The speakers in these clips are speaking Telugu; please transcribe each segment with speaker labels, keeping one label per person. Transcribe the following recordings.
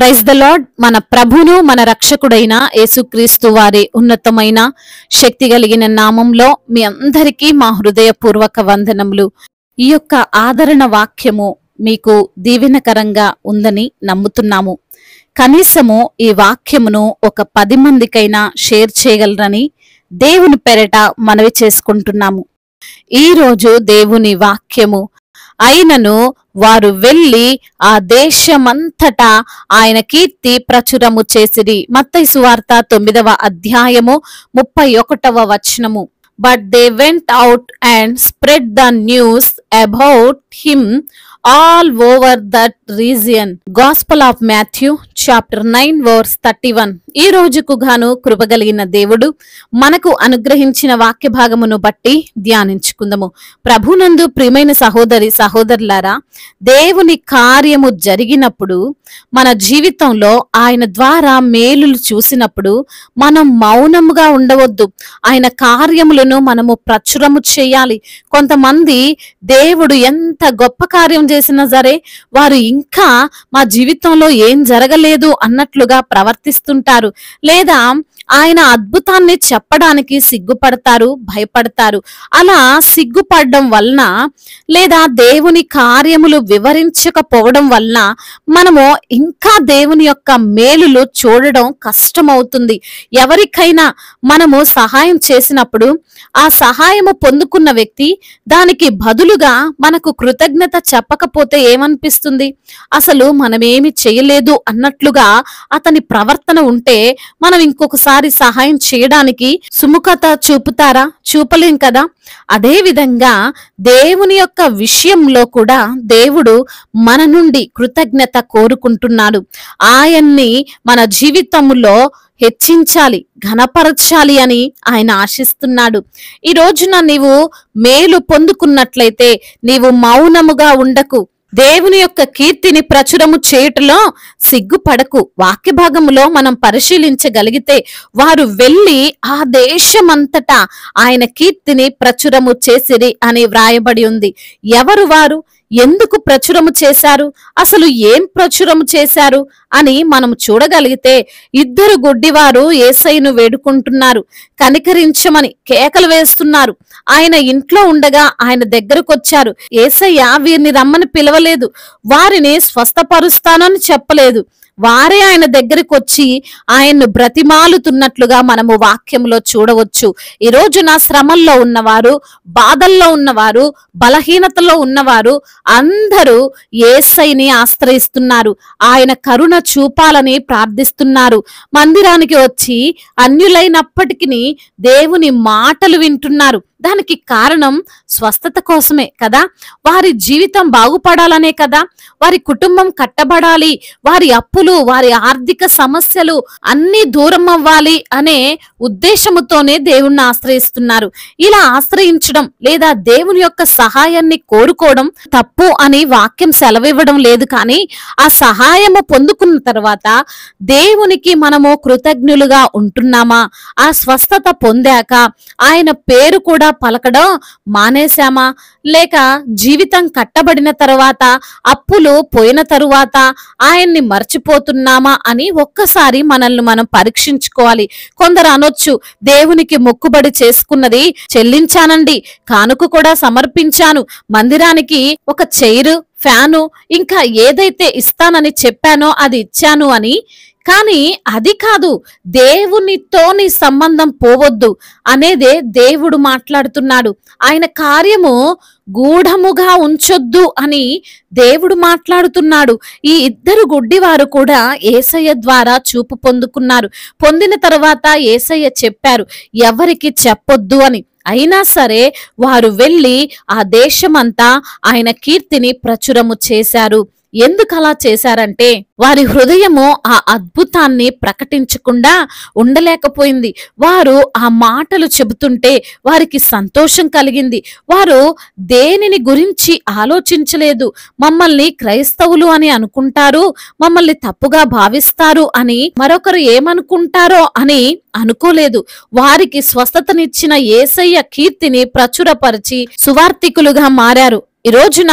Speaker 1: Praise the lord. మన ప్రభును మన రక్షకుడైన యేసుక్రీస్తు వారి ఉన్నతమైన శక్తి కలిగిన నామంలో మీ అందరికీ మా హృదయపూర్వక వందనములు. ఈ యొక్క ఆదరణ వాక్యము మీకు దీవెనకరంగా ఉందని నమ్ముతున్నాము. కనీసము ఈ వాక్యమును ఒక 10 మందికైనా షేర్ చేయగలరని దేవుని పేరట మనవి చేసుకుంటున్నాము. ఈ రోజు దేవుని వాక్యము, అయినను వారు వెళ్లి ఆ దేశమంతటా ఆయన కీర్తి ప్రచురము చేసిరి. మత్తయి సువార్త 9వ అధ్యాయము 31వ వచనము. But they went out and spread the news about him all over that region. Gospel of Matthew chapter 9 verse 31. ఈ రోజుకు గాను కృపగలిగిన దేవుడు మనకు అనుగ్రహించిన వాక్య భాగమును బట్టి ధ్యానించుకుందాము. ప్రభునందు ప్రియమైన సహోదరి సహోదరులారా, దేవుని కార్యము జరిగినప్పుడు, మన జీవితంలో ఆయన ద్వారా మేలులు చూసినప్పుడు మనం మౌనముగా ఉండవద్దు. ఆయన కార్యములను మనము ప్రచురము చేయాలి. కొంతమంది దేవుడు ఎంత గొప్ప కార్యం చేసినా సరే వారు ఇంకా మా జీవితంలో ఏం జరగలేదు అన్నట్లుగా ప్రవర్తిస్తుంటారు, లేదా ఆయన అద్భుతాన్ని చెప్పడానికి సిగ్గుపడతారు, భయపడతారు. అలా సిగ్గుపడడం వలన, లేదా దేవుని కార్యములు వివరించకపోవడం వలన మనము ఇంకా దేవుని యొక్క మేలులు చూడడం కష్టమవుతుంది. ఎవరికైనా మనము సహాయం చేసినప్పుడు ఆ సహాయము పొందుకున్న వ్యక్తి దానికి బదులుగా మనకు కృతజ్ఞత చెప్పకపోతే ఏమనిపిస్తుంది? అసలు మనమేమి చేయలేదు అన్నట్లుగా అతని ప్రవర్తన ఉంటే మనం ఇంకొకసారి సహాయం చేయడానికి సుముఖత చూపుతారా? చూపలేం కదా. అదే విధంగా దేవుని యొక్క విషయంలో కూడా దేవుడు మన నుండి కృతజ్ఞత కోరుకుంటున్నాడు. ఆయన్ని మన జీవితంలో హెచ్చించాలి, ఘనపరచాలి అని ఆయన ఆశిస్తున్నాడు. ఈ రోజున నీవు మేలు పొందుకున్నట్లయితే నీవు మౌనముగా ఉండకు. దేవుని యొక్క కీర్తిని ప్రచురము చేయుటలో సిగ్గుపడకు. వాక్య భాగములో మనం పరిశీలించగలిగితే వారు వెళ్లి ఆ దేశమంతటా ఆయన కీర్తిని ప్రచురము చేసిరి అని వ్రాయబడి ఉంది. ఎవరు వారు? ఎందుకు ప్రచురము చేశారు? అసలు ఏం ప్రచురము చేశారు అని మనం చూడగలిగితే, 2 గుడ్డివారు యేసయ్యను వేడుకుంటున్నారు, కనికరించమని కేకలు వేస్తున్నారు. ఆయన ఇంట్లో ఉండగా ఆయన దగ్గరకు వచ్చారు. యేసయ్య వీరిని రమ్మని పిలవలేదు, వారిని స్వస్థపరుస్తానని చెప్పలేదు. వారే ఆయన దగ్గరికి వచ్చి ఆయన్ను బ్రతిమాలుతున్నట్లుగా మనము వాక్యంలో చూడవచ్చు. ఈ రోజున శ్రమల్లో ఉన్నవారు, బాధల్లో ఉన్నవారు, బలహీనతలో ఉన్నవారు అందరూ యేసయ్యని ఆశ్రయిస్తున్నారు. ఆయన కరుణ చూపాలని ప్రార్థిస్తున్నారు. మందిరానికి వచ్చి అన్యులైనప్పటికీ దేవుని మాటలు వింటున్నారు. దానికి కారణం స్వస్థత కోసమే కదా. వారి జీవితం బాగుపడాలనే కదా. వారి కుటుంబం కట్టబడాలి, వారి అప్పులు, వారి ఆర్థిక సమస్యలు అన్నీ దూరం అవ్వాలి అనే ఉద్దేశముతోనే దేవుణ్ణి ఆశ్రయిస్తున్నారు. ఇలా ఆశ్రయించడం లేదా దేవుని యొక్క సహాయాన్ని కోరుకోవడం తప్పు అని వాక్యం సెలవివ్వడం లేదు. కానీ ఆ సహాయము పొందుకున్న తర్వాత దేవునికి మనము కృతజ్ఞులుగా ఉంటున్నామా? ఆ స్వస్థత పొందాక ఆయన పేరు కూడా పలకడం మానేశామా? లేక జీవితం కట్టబడిన తరువాత, అప్పులు పోయిన తరువాత ఆయన్ని మర్చిపోతున్నామా అని ఒక్కసారి మనల్ని మనం పరీక్షించుకోవాలి. కొందరు అనొచ్చు, దేవునికి మొక్కుబడి చేసుకున్నది చెల్లించానండి, కానుక కూడా సమర్పించాను, మందిరానికి ఒక చైరు, ఫ్యాను, ఇంకా ఏదైతే ఇస్తానని చెప్పానో అది ఇచ్చాను అని. కానీ అది కాదు, దేవునితో నీ సంబంధం పోవద్దు అనేదే దేవుడు మాట్లాడుతున్నాడు. ఆయన కార్యము గూఢముగా ఉంచొద్దు అని దేవుడు మాట్లాడుతున్నాడు. ఈ 2 గుడ్డివారు కూడా యేసయ్య ద్వారా చూపు పొందుకున్నారు. పొందిన తర్వాత యేసయ్య చెప్పారు, ఎవరికి చెప్పొద్దు అని. అయినా సరే వారు వెళ్లి ఆ దేశమంతా ఆయన కీర్తిని ప్రచురము చేశారు. ఎందుకు అలా చేశారంటే వారి హృదయము ఆ అద్భుతాన్ని ప్రకటించకుండా ఉండలేకపోయింది. వారు ఆ మాటలు చెబుతుంటే వారికి సంతోషం కలిగింది. వారు దేనిని గురించి ఆలోచించలేదు. మమ్మల్ని క్రైస్తవులు అని అనుకుంటారు, మమ్మల్ని తప్పుగా భావిస్తారు అని, మరొకరు ఏమనుకుంటారో అని అనుకోలేదు. వారికి స్వస్థతనిచ్చిన యేసయ్య కీర్తిని ప్రచురపరిచి సువార్తికులుగా మారారు. ఈ రోజున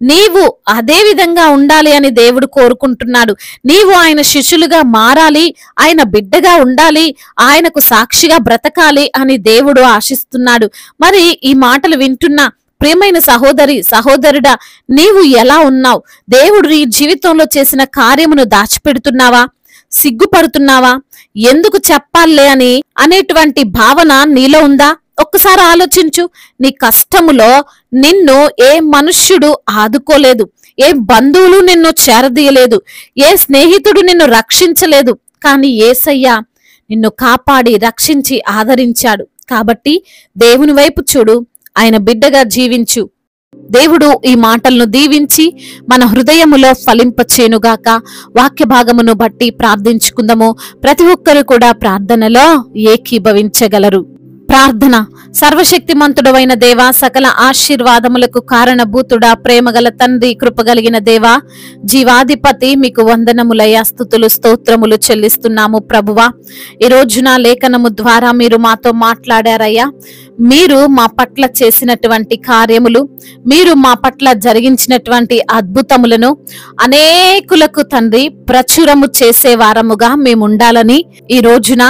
Speaker 1: నీవు అదే విధంగా ఉండాలి అని దేవుడు కోరుకుంటున్నాడు. నీవు ఆయన శిష్యులుగా మారాలి, ఆయన బిడ్డగా ఉండాలి, ఆయనకు సాక్షిగా బ్రతకాలి అని దేవుడు ఆశిస్తున్నాడు. మరి ఈ మాటలు వింటున్న ప్రియమైన సహోదరి సహోదరుడా, నీవు ఎలా ఉన్నావు? దేవుడు నీ జీవితంలో చేసిన కార్యమును దాచిపెడుతున్నావా? సిగ్గుపడుతున్నావా? ఎందుకు చెప్పాలే అని అనేటువంటి భావన నీలో ఉందా? ఒక్కసారి ఆలోచించు. నీ కష్టములో నిన్ను ఏ మనుష్యుడు ఆదుకోలేదు, ఏ బంధువులు నిన్ను చేరదీయలేదు, ఏ స్నేహితుడు నిన్ను రక్షించలేదు. కానీ యేసయ్య నిన్ను కాపాడి రక్షించి ఆదరించాడు. కాబట్టి దేవుని వైపు చూడు, ఆయన బిడ్డగా జీవించు. దేవుడు ఈ మాటలను దీవించి మన హృదయములో ఫలింపచేనుగాక. వాక్య భాగమును బట్టి ప్రార్థించుకుందాము. ప్రతి ఒక్కరు కూడా ప్రార్థనలో ఏకీభవించగలరు. ప్రార్థన. సర్వశక్తిమంతుడవైన దేవా, సకల ఆశీర్వాదములకు కారణభూతుడా, ప్రేమగల తండ్రి, కృపగలిగిన దేవా, జీవాధిపతి, మీకు వందనములయ్యా, స్తుతులు స్తోత్రములు చెల్లిస్తున్నాము ప్రభువా. ఈ రోజున లేఖనము ద్వారా మీరు మాతో మాట్లాడారయ్యా. మీరు మా పట్ల చేసినటువంటి కార్యములు, మీరు మా పట్ల జరిగించినటువంటి అద్భుతములను అనేకులకు తండ్రి ప్రచురము చేసే వారముగా మేము ఉండాలని ఈ రోజున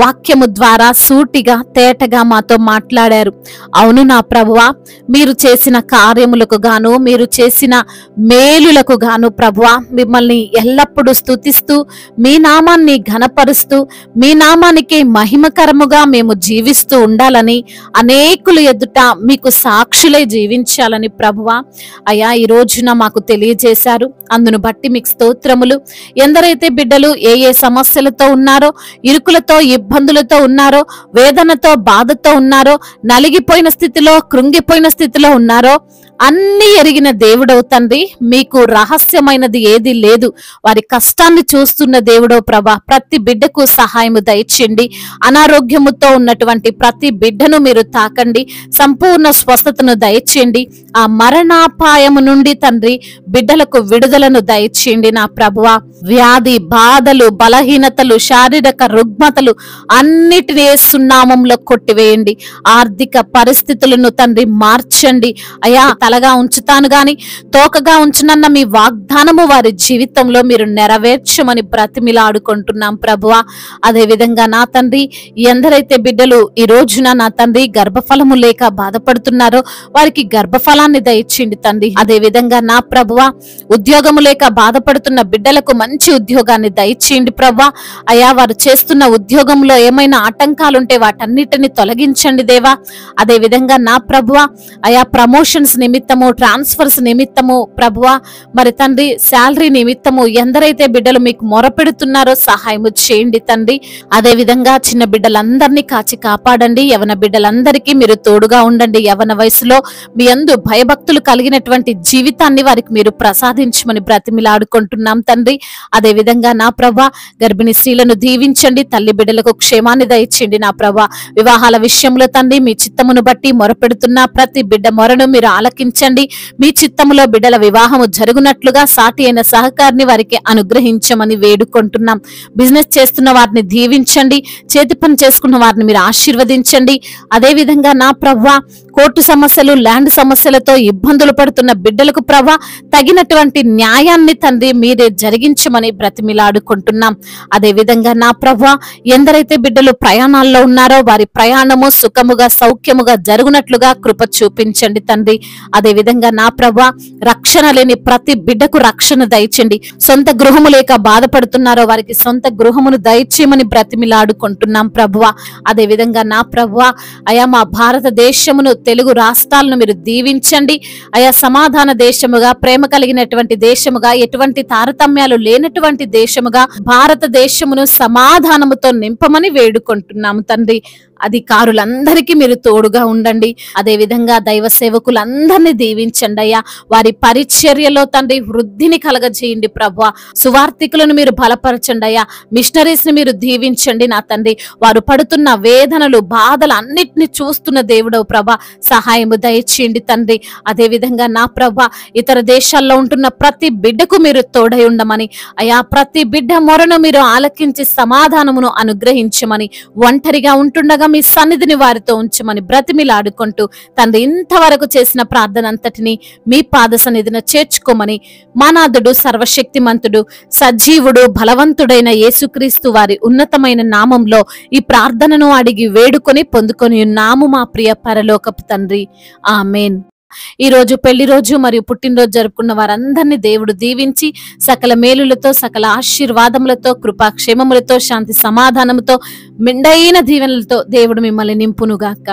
Speaker 1: వాక్యము ద్వారా సూటిగా తేటగా మాతో మాట్లాడారు. అవును నా ప్రభువా, మీరు చేసిన కార్యములకు గాను, మీరు చేసిన మేలులకు గాను ప్రభువా, మిమ్మల్ని ఎల్లప్పుడూ స్తుతిస్తూ, మీ నామాన్ని ఘనపరుస్తూ, మీ నామానికి మహిమకరముగా మేము జీవిస్తూ ఉండాలని, అనేకుల ఎదుట మీకు సాక్షులై జీవించాలని ప్రభువా అయ్యా ఈ రోజున మాకు తెలియజేశారు. అందును బట్టి మీకు స్తోత్రములు. ఎందరైతే బిడ్డలు ఏ ఏ సమస్యలతో ఉన్నారో, ఇరుకులతో ఇబ్బందులతో ఉన్నారో, వేదనతో బాధతో ఉన్నారో, నలిగిపోయిన స్థితిలో కృంగిపోయిన స్థితిలో ఉన్నారో, అన్ని ఎరిగిన దేవుడవు తండ్రి, మీకు రహస్యమైనది ఏది లేదు. వారి కష్టాన్ని చూస్తున్న దేవుడో ప్రభా, ప్రతి బిడ్డకు సహాయము దయచేయండి. అనారోగ్యముతో ఉన్నటువంటి ప్రతి బిడ్డను మీరు తాకండి, సంపూర్ణ స్వస్థతను దయచేయండి. ఆ మరణాపాయము నుండి తండ్రి బిడ్డలకు విడుదలను దయచేయండి నా ప్రభువా. వ్యాధి బాధలు, బలహీనతలు, శారీరక రుగ్మతలు అన్నిటినీ సున్నామంలో కొట్టివేయండి. ఆర్థిక పరిస్థితులను తండ్రి మార్చండి అయా. తలగా ఉంచుతాను గాని తోకగా ఉంచునన్న మీ వాగ్దానము వారి జీవితంలో మీరు నెరవేర్చమని బ్రతిమిలాడుకుంటున్నాం ప్రభువా. అదే విధంగా నా తండ్రి, ఎందరైతే బిడ్డలు ఈ రోజున నా తండ్రి గర్భఫలము లేక బాధపడుతున్నారో వారికి గర్భఫలాన్ని దయచేయండి తండ్రి. అదే విధంగా నా ప్రభువా, ఉద్యోగము లేక బాధపడుతున్న బిడ్డలకు మంచి ఉద్యోగాన్ని దయచేయండి ప్రభువా. అయా వారు చేస్తున్న ఉద్యోగంలో ఏమైనా ఆటంకాలుంటే వాటన్నిటిని తొలగించండి దేవా. అదే విధంగా నా ప్రభువా, అయా ప్రమోషన్స్ నిమిత్తము, ట్రాన్స్ఫర్స్ నిమిత్తము ప్రభువా, మరి తండ్రి శాలరీ నిమిత్తము ఎందరైతే బిడ్డలు మీకు మొరపెడుతున్నారో సహాయము చేయండి తండ్రి. అదే విధంగా చిన్న బిడ్డలందరినీ కాచి కాపాడండి. యవన బిడ్డలందరికీ మీరు తోడుగా ఉండండి. యవన వయసులో మీ యందు భయభక్తులు కలిగినటువంటి జీవితాన్ని వారికి మీరు ప్రసాదించమని బ్రతిమిలాడుకుంటున్నాం తండ్రి. అదే విధంగా నా ప్రభా, గర్భిణీ స్త్రీలను దీవించండి. తల్లి బిడ్డలకు క్షేమాన్ని దయచేయండి నా ప్రభా. వివాహాల విషయంలో తండ్రి మీ చిత్తమును బట్టి మొరపెడుతున్న ప్రతి బిడ్డ మొరను మీరు ఆలకించండి. మీ చిత్తములో బిడ్డల వివాహము జరుగునట్లుగా సాటి అయిన సహకారిని వారికి అనుగ్రహించమని వేడుకుంటున్నాం. బిజినెస్ చేస్తున్న వారిని దీవించండి. చేతి పని చేసుకున్న వారిని మీరు ఆశీర్వదించండి. అదే విధంగా నా ప్రభువా, కోర్టు సమస్యలు, ల్యాండ్ సమస్యలతో ఇబ్బందులు పడుతున్న బిడ్డలకు ప్రభా తగినటువంటి న్యాయాన్ని తండ్రి మీరే జరిగించమని బ్రతిమిలాడుకుంటున్నాం. అదే విధంగా నా ప్రభువా, ఎందరైతే బిడ్డలు ప్రయాణాల్లో ఉన్నారో వారి ప్రయాణము సుఖముగా సౌఖ్యముగా జరుగునట్లుగా కృప చూపించండి తండ్రి. అదే విధంగా నా ప్రభువా, రక్షణ లేని ప్రతి బిడ్డకు రక్షణ దయచేయండి. సొంత గృహము లేక బాధపడుతున్నారో వారికి సొంత గృహమును దయచేయమని బ్రతిమిలాడుకుంటున్నాం ప్రభువా. అదే విధంగా నా ప్రభువా, అయా మా భారతదేశమును, తెలుగు రాష్ట్రాలను మీరు దీవించండి. అయా సమాధాన దేశముగా, ప్రేమ కలిగినటువంటి దేశముగా, ఎటువంటి తారతమ్యాలు లేనటువంటి దేశముగా భారతదేశమును సమాధానముతో నింపమని వేడుకుంటున్నాము తండ్రి. అధికారులందరికీ మీరు తోడుగా ఉండండి. అదే విధంగా దైవ సేవకులందరినీ దీవించండి అయ్యా. వారి పరిచర్యలో తండ్రి వృద్ధిని కలగజేయండి ప్రభువా. సువార్థికులను మీరు బలపరచండి అయ్యా. మిషనరీస్ ని మీరు దీవించండి నా తండ్రి. వారు పడుతున్న వేదనలు, బాధలు అన్నిటిని చూస్తున్న దేవుడవు ప్రభా, సహాయము దయచేయండి తండ్రి. అదే విధంగా నా ప్రభా, ఇతర దేశాల్లో ఉంటున్న ప్రతి బిడ్డకు మీరు తోడై ఉండమని అయ్యా. ప్రతి బిడ్డ మొరను మీరు ఆలకించి సమాధానమును అనుగ్రహించమని, ఒంటరిగా ఉంటుండగా మీ సన్నిధిని వారితో ఉంచమని బ్రతిమిలాడుకుంటూ తండ్రి ఇంతవరకు చేసిన ప్రార్థన అంతటిని మీ పాద సన్నిధిన చేర్చుకోమని మానాథుడు సర్వశక్తిమంతుడు సజీవుడు బలవంతుడైన యేసుక్రీస్తు వారి ఉన్నతమైన నామంలో ఈ ప్రార్థనను అడిగి వేడుకొని పొందుకొని ఉన్నాము మా ప్రియ పరలోకపు తండ్రి. ఆమేన్. ఈ రోజు పెళ్లి రోజు మరియు పుట్టినరోజు జరుపుకున్న వారందరినీ దేవుడు దీవించి సకల మేలులతో సకల ఆశీర్వాదములతో కృపాక్షేమములతో శాంతి సమాధానముతో మెండైన దీవెనలతో దేవుడు మిమ్మల్ని నింపునుగాక.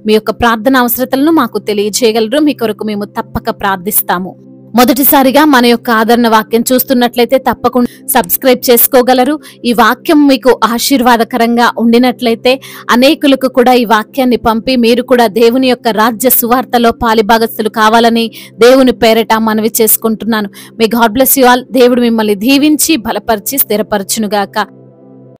Speaker 1: మీ యొక్క ప్రార్థన అవసరతలను మాకు తెలియజేయగలరు. మీ కొరకు మేము తప్పక ప్రార్థిస్తాము. మొదటిసారిగా మన యొక్క ఆదరణ వాక్యం చూస్తున్నట్లయితే తప్పకుండా సబ్స్క్రైబ్ చేసుకోగలరు. ఈ వాక్యం మీకు ఆశీర్వాదకరంగా ఉండినట్లయితే అనేకులకు కూడా ఈ వాక్యాన్ని పంపి మీరు కూడా దేవుని యొక్క రాజ్య సువార్తలో పాలిభాగస్తులు కావాలని దేవుని పేరట మనవి చేసుకుంటున్నాను. May God bless you all. దేవుడు మిమ్మల్ని దీవించి బలపరిచి స్థిరపరచునుగాక.